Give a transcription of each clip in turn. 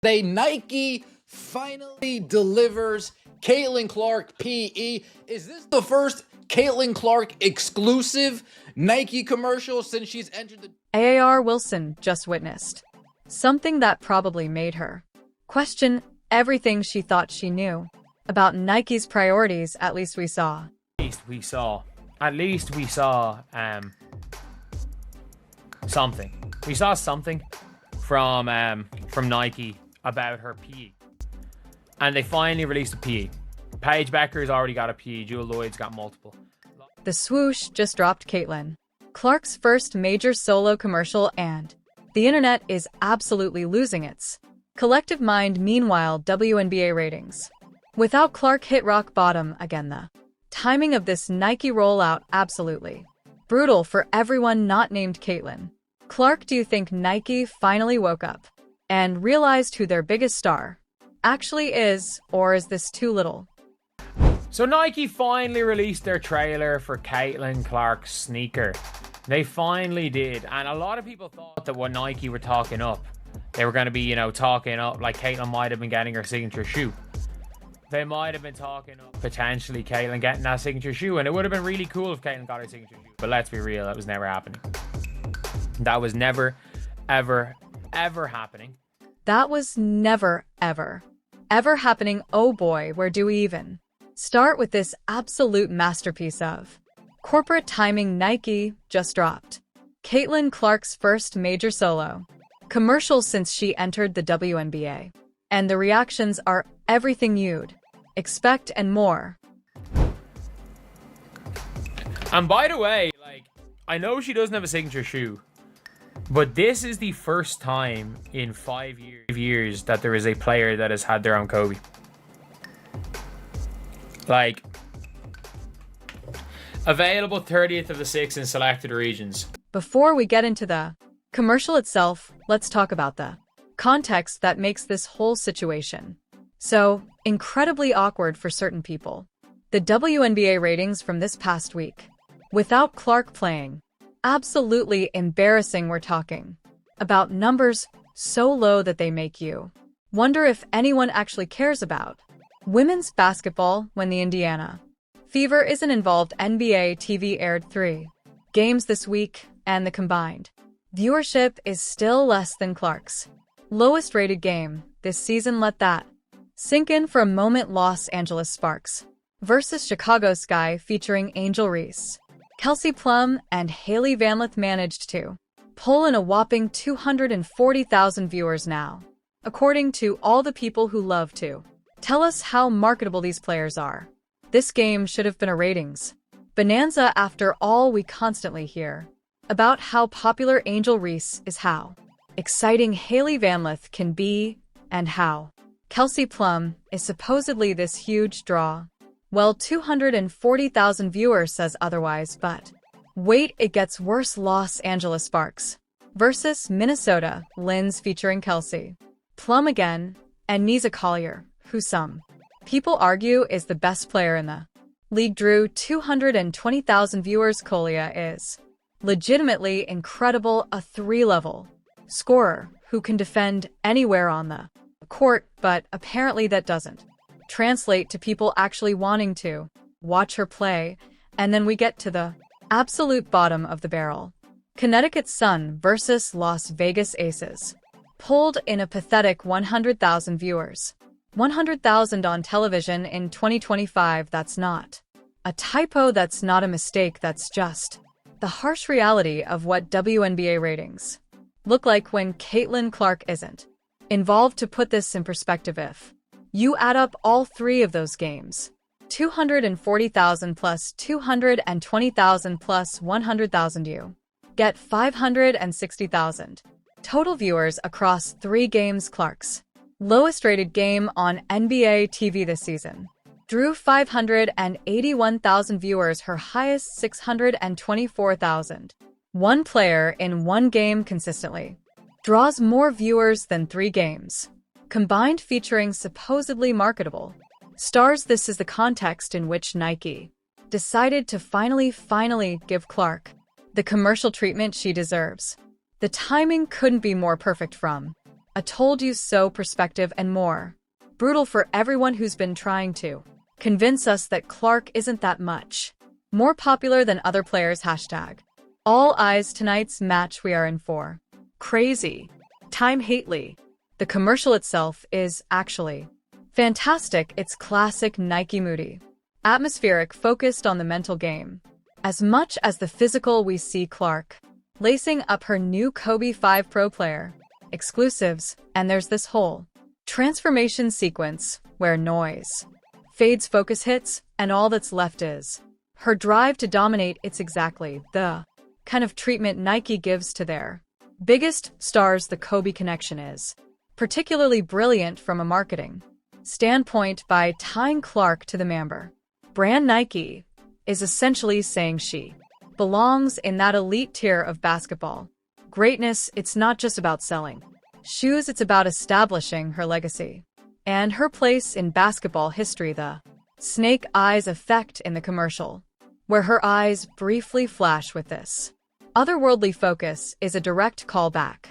Nike finally delivers Caitlin Clark PE. Is this the first Caitlin Clark exclusive Nike commercial since she's entered the... AAR Wilson just witnessed something that probably made her question everything she thought she knew about Nike's priorities. At least we saw something. We saw something from Nike about her PE. And they finally released a PE. Paige Becker's already got a PE. Jewel Lloyd's got multiple. The swoosh just dropped Caitlin Clark's first major solo commercial, and the internet is absolutely losing its collective mind. Meanwhile, WNBA ratings without Clark hit rock bottom again. The timing of this Nike rollout absolutely brutal for everyone not named Caitlin Clark. Do you think Nike finally woke up and realized who their biggest star actually is, or is this too little? So Nike finally released their trailer for Caitlin Clark's sneaker. They finally did. And a lot of people thought that when Nike were talking up, they were going to be, talking up like Caitlin might have been getting her signature shoe. They might have been talking up potentially Caitlin getting that signature shoe. And it would have been really cool if Caitlin got her signature shoe. But let's be real, that was never happening. That was never, ever, ever happening. That was never, ever, ever happening. Oh boy, where do we even start with this absolute masterpiece of corporate timing? Nike just dropped Caitlin Clark's first major solo commercial since she entered the WNBA. And the reactions are everything you'd expect and more. And by the way, I know she doesn't have a signature shoe, but this is the first time in 5 years that there is a player that has had their own Kobe. Available 30th of the 6th in selected regions. Before we get into the commercial itself, let's talk about the context that makes this whole situation so incredibly awkward for certain people. The WNBA ratings from this past week, without Clark playing, absolutely embarrassing. We're talking about numbers so low that they make you wonder if anyone actually cares about women's basketball when the Indiana Fever isn't involved. NBA TV aired 3 games this week, and the combined viewership is still less than Clark's lowest rated game this season. Let that sink in for a moment. Los Angeles Sparks versus Chicago Sky, featuring Angel Reese, Kelsey Plum, and Hailey Van Lith, managed to pull in a whopping 240,000 viewers now, according to all the people who love to tell us how marketable these players are. This game should have been a ratings bonanza. After all we constantly hear about how popular Angel Reese is, how exciting Hailey Van Lith can be, and how Kelsey Plum is supposedly this huge draw. Well, 240,000 viewers says otherwise, but wait, it gets worse. Los Angeles Sparks versus Minnesota Lynx, featuring Kelsey Plum again, and Nisa Collier, who some people argue is the best player in the league, drew 220,000 viewers. Collier is legitimately incredible, a 3-level scorer who can defend anywhere on the court, but apparently that doesn't translate to people actually wanting to watch her play. And then we get to the absolute bottom of the barrel. Connecticut Sun versus Las Vegas Aces pulled in a pathetic 100,000 viewers. 100,000 on television in 2025. That's not a typo, that's not a mistake, that's just the harsh reality of what WNBA ratings look like when Caitlin Clark isn't involved. To put this in perspective, if you add up all 3 of those games, 240,000 plus 220,000 plus 100,000, you get 560,000 total viewers across 3 games. Clark's lowest rated game on NBA TV this season drew 581,000 viewers, her highest 624,000. One player in one game consistently draws more viewers than 3 games combined, featuring supposedly marketable stars. This is the context in which Nike decided to finally give Clark the commercial treatment she deserves. The timing couldn't be more perfect from A told you so perspective and more. Brutal for everyone who's been trying to convince us that Clark isn't that much more popular than other players. Hashtag. All eyes tonight's match we are in for. Crazy. Time Hately. The commercial itself is actually fantastic. It's classic Nike moody. Atmospheric, focused on the mental game. As much as the physical, we see Clark lacing up her new Kobe 5 Pro player. Exclusives, and there's this whole transformation sequence where noise fades, focus hits, and all that's left is her drive to dominate. It's exactly the kind of treatment Nike gives to their biggest stars. The Kobe connection is particularly brilliant from a marketing standpoint by tying Clark to the member brand. Nike is essentially saying she belongs in that elite tier of basketball greatness. It's not just about selling shoes, it's about establishing her legacy and her place in basketball history. The snake eyes effect in the commercial, where her eyes briefly flash with this otherworldly focus, is a direct callback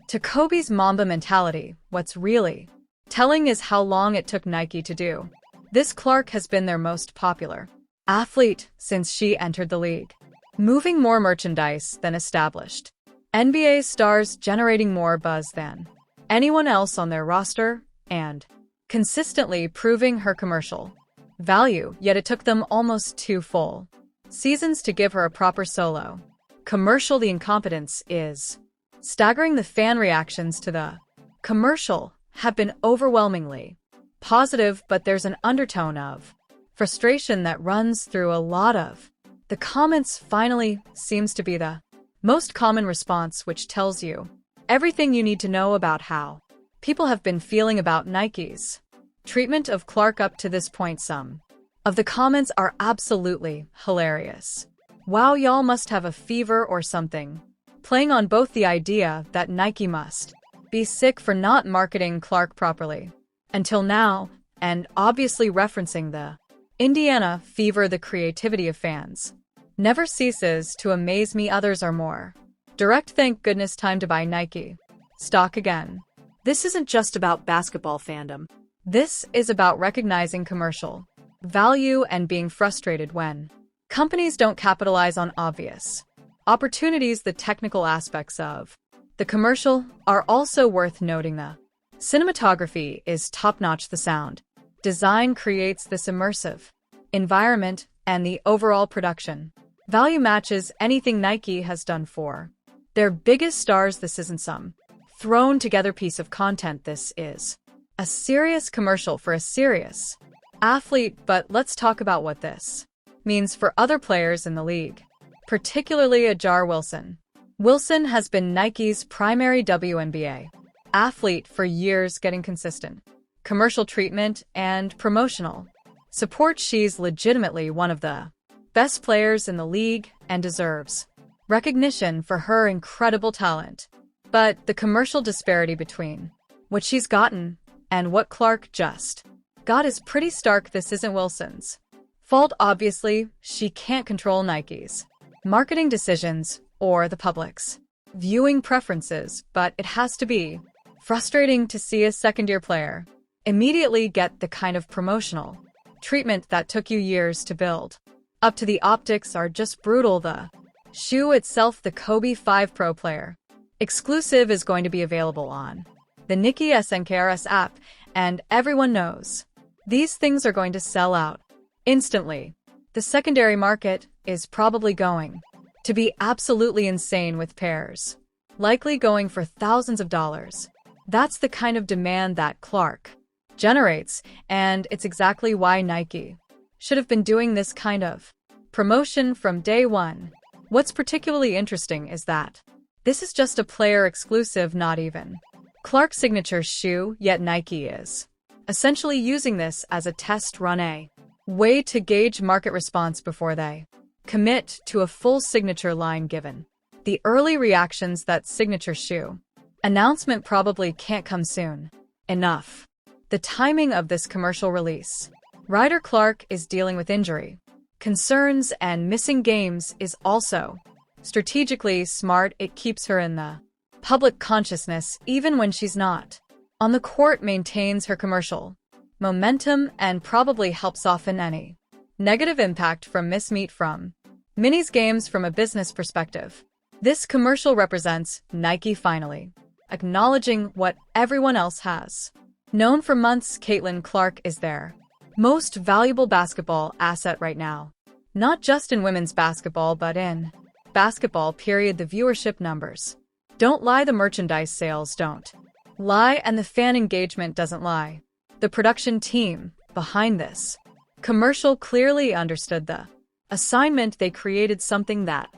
to Kobe's Mamba mentality. What's really telling is how long it took Nike to do this. Clark has been their most popular athlete since she entered the league, moving more merchandise than established NBA stars, generating more buzz than anyone else on their roster, and consistently proving her commercial value. Yet it took them almost 2 full seasons to give her a proper solo commercial. The incompetence is staggering. The fan reactions to the commercial have been overwhelmingly positive, but there's an undertone of frustration that runs through a lot of the comments. Finally seems to be the most common response, which tells you everything you need to know about how people have been feeling about Nike's treatment of Clark up to this point. Some of the comments are absolutely hilarious. Wow, y'all must have a fever or something. Playing on both the idea that Nike must be sick for not marketing Clark properly until now, and obviously referencing the Indiana fever. The creativity of fans never ceases to amaze me. Others are more direct. Thank goodness, time to buy Nike stock again. This isn't just about basketball fandom. This is about recognizing commercial value and being frustrated when companies don't capitalize on obvious opportunities. The technical aspects of the commercial are also worth noting. The cinematography is top-notch. The sound design creates this immersive environment, and the overall production value matches anything Nike has done for their biggest stars. This isn't some thrown together piece of content. This is a serious commercial for a serious athlete. But let's talk about what this means for other players in the league, particularly Ajar Wilson. Wilson has been Nike's primary WNBA athlete for years, getting consistent commercial treatment and promotional support. She's legitimately one of the best players in the league and deserves recognition for her incredible talent. But the commercial disparity between what she's gotten and what Clark just got is pretty stark. This isn't Wilson's fault. Obviously, she can't control Nike's marketing decisions or the public's viewing preferences, but it has to be frustrating to see a second-year player immediately get the kind of promotional treatment that took you years to build up to. The optics are just brutal. The shoe itself, the Kobe 5 Pro player exclusive, is going to be available on the Nike SNKRS app, and everyone knows these things are going to sell out instantly. The secondary market is probably going to be absolutely insane, with pairs likely going for thousands of dollars. That's the kind of demand that Clark generates, and it's exactly why Nike should have been doing this kind of promotion from day one. What's particularly interesting is that this is just a player exclusive, not even Clark's signature shoe, yet Nike is essentially using this as a test run, a way to gauge market response before they commit to a full signature line. Given the early reactions, that signature shoe announcement probably can't come soon enough. The timing of this commercial release, Ryder Clark is dealing with injury concerns and missing games, is also strategically smart. It keeps her in the public consciousness even when she's not. On the court, maintains her commercial momentum and probably helps soften any negative impact from mismeet from Minnie's games from a business perspective. This commercial represents Nike finally acknowledging what everyone else has known for months. Caitlin Clark is their most valuable basketball asset right now. Not just in women's basketball, but in basketball, period. The viewership numbers don't lie, the merchandise sales don't lie, and the fan engagement doesn't lie. The production team behind this commercial clearly understood the assignment. They created something that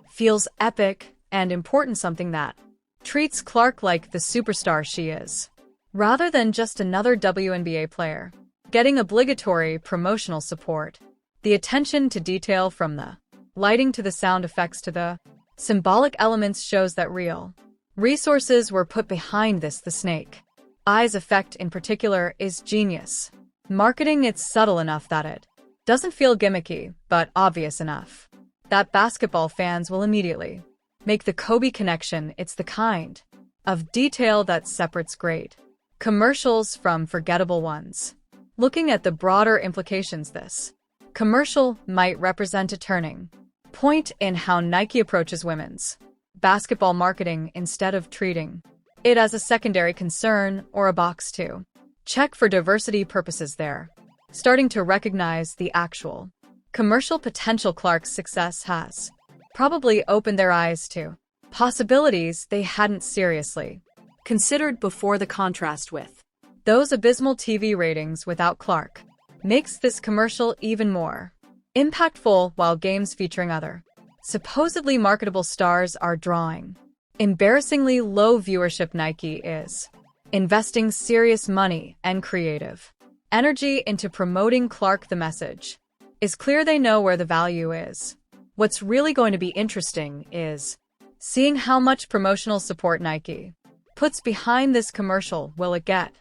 feels epic and important, something that treats Clark like the superstar she is, rather than just another WNBA player. Getting obligatory promotional support, the attention to detail from the lighting to the sound effects to the symbolic elements shows that real resources were put behind this. The snake eyes effect in particular is genius marketing. It's subtle enough that it doesn't feel gimmicky, but obvious enough that basketball fans will immediately make the Kobe connection. It's the kind of detail that separates great commercials from forgettable ones. Looking at the broader implications, this commercial might represent a turning point in how Nike approaches women's basketball marketing. Instead of treating it as a secondary concern or a box to check for diversity purposes, they're starting to recognize the actual commercial potential. Clark's success has probably opened their eyes to possibilities they hadn't seriously considered before. The contrast with those abysmal TV ratings without Clark makes this commercial even more impactful. While games featuring other supposedly marketable stars are drawing embarrassingly low viewership, Nike is investing serious money and creative energy into promoting Clark. The message is clear. They know where the value is. What's really going to be interesting is seeing how much promotional support Nike puts behind this commercial. Will it get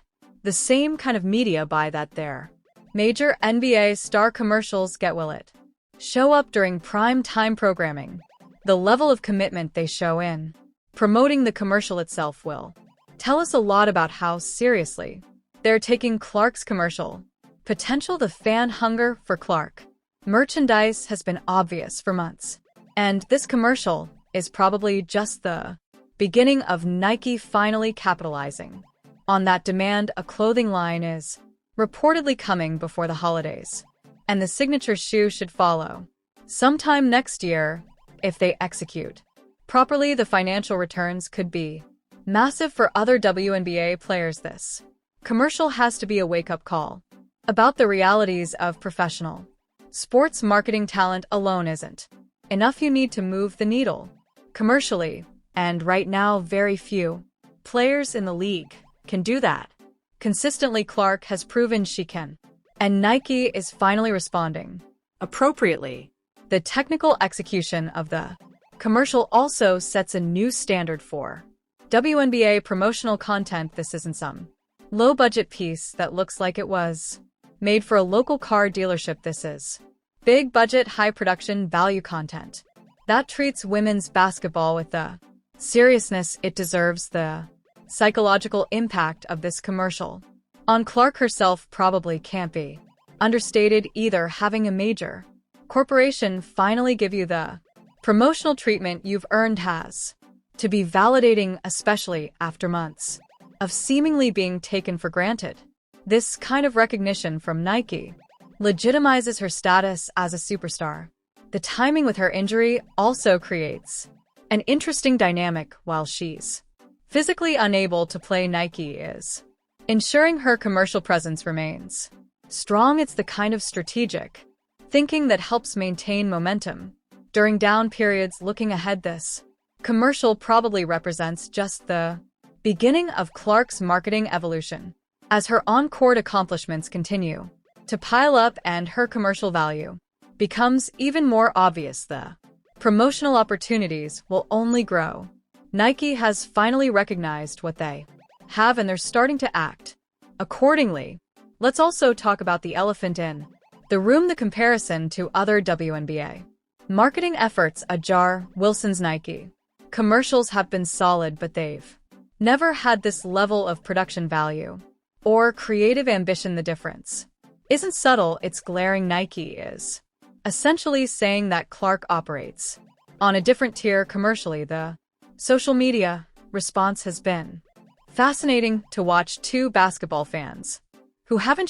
the same kind of media buy that their major NBA star commercials get? Will it show up during prime time programming? The level of commitment they show in promoting the commercial itself will tell us a lot about how seriously they're taking Clark's commercial potential. The fan hunger for Clark merchandise has been obvious for months, and this commercial is probably just the beginning of Nike finally capitalizing on that demand. A clothing line is reportedly coming before the holidays, and the signature shoe should follow sometime next year. If they execute properly, the financial returns could be massive for other WNBA players. This commercial has to be a wake-up call about the realities of professional sports marketing. Talent alone isn't enough. You need to move the needle commercially, and right now very few players in the league can do that consistently. Clark has proven she can, and Nike is finally responding appropriately. The technical execution of the commercial also sets a new standard for WNBA promotional content. This isn't some low-budget piece that looks like it was made for a local car dealership. This is big-budget, high-production value content that treats women's basketball with the seriousness it deserves. The psychological impact of this commercial on Clark herself probably can't be understated either. Having a major corporation finally give you the promotional treatment you've earned has to be validating, especially after months of seemingly being taken for granted. This kind of recognition from Nike legitimizes her status as a superstar. The timing with her injury also creates an interesting dynamic. While she's physically unable to play, Nike is ensuring her commercial presence remains strong. It's the kind of strategic thinking that helps maintain momentum during down periods. Looking ahead, this commercial probably represents just the beginning of Clark's marketing evolution. As her on-court accomplishments continue to pile up and her commercial value becomes even more obvious, the promotional opportunities will only grow. Nike has finally recognized what they have, and they're starting to act accordingly. Let's also talk about the elephant in the room, the comparison to other WNBA marketing efforts. Ajar Wilson's Nike Commercials have been solid, but they've never had this level of production value or creative ambition. The difference isn't subtle, it's glaring. Nike is essentially saying that Clark operates on a different tier commercially. The social media response has been fascinating to watch. Two basketball fans who haven't